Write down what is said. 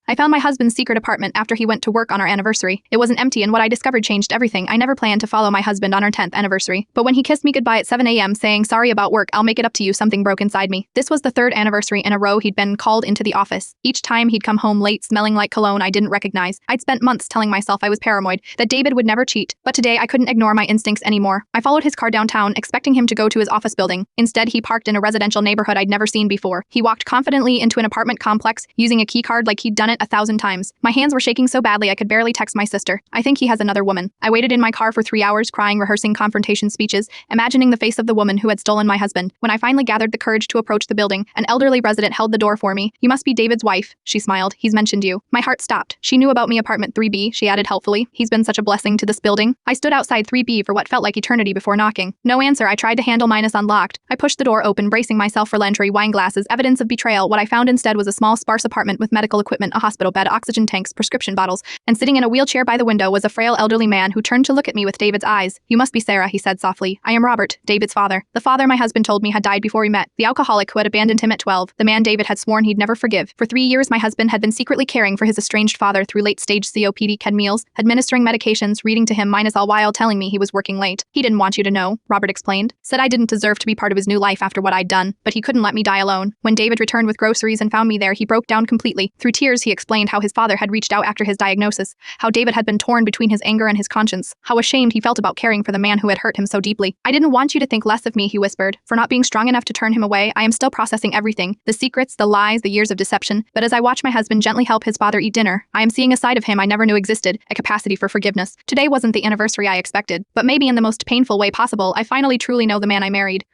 I found my husband's secret apartment after he went to work on our anniversary. It wasn't empty, and what I discovered changed everything. I never planned to follow my husband on our 10th anniversary. But when he kissed me goodbye at 7 a.m. saying, "Sorry about work, I'll make it up to you," something broke inside me. This was the third anniversary in a row he'd been called into the office. Each time he'd come home late, smelling like cologne I didn't recognize. I'd spent months telling myself I was paranoid, that David would never cheat. But today I couldn't ignore my instincts anymore. I followed his car downtown, expecting him to go to his office building. Instead, he parked in a residential neighborhood I'd never seen before. He walked confidently into an apartment complex, using a key card like he'd done it 1,000 times. My hands were shaking so badly I could barely text my sister. I think he has another woman. I waited in my car for 3 hours, crying, rehearsing confrontation speeches, imagining the face of the woman who had stolen my husband. When I finally gathered the courage to approach the building, an elderly resident held the door for me. "You must be David's wife," she smiled. "He's mentioned you." My heart stopped. She knew about me. Apartment 3B, she added helpfully. "He's been such a blessing to this building." I stood outside 3B for what felt like eternity before knocking. No answer. I tried to handle minus unlocked. I pushed the door open, bracing myself for entry, wine glasses, evidence of betrayal. What I found instead was a small, sparse apartment with medical equipment, a hospital bed, oxygen tanks, prescription bottles, and sitting in a wheelchair by the window was a frail elderly man who turned to look at me with David's eyes. "You must be Sarah," he said softly. "I am Robert, David's father." The father my husband told me had died before we met, the alcoholic who had abandoned him at 12, the man David had sworn he'd never forgive. For 3 years, my husband had been secretly caring for his estranged father through late-stage COPD meals, administering medications, reading to him minus all while telling me he was working late. "He didn't want you to know," Robert explained. "Said I didn't deserve to be part of his new life after what I'd done, but he couldn't let me die alone. When David returned with groceries and found me there, he broke down completely. Through tears, he explained how his father had reached out after his diagnosis, how David had been torn between his anger and his conscience, how ashamed he felt about caring for the man who had hurt him so deeply. "I didn't want you to think less of me," he whispered, "for not being strong enough to turn him away. I am still processing everything, the secrets, the lies, the years of deception. But as I watch my husband gently help his father eat dinner, I am seeing a side of him I never knew existed, a capacity for forgiveness. Today wasn't the anniversary I expected, but maybe in the most painful way possible, I finally truly know the man I married."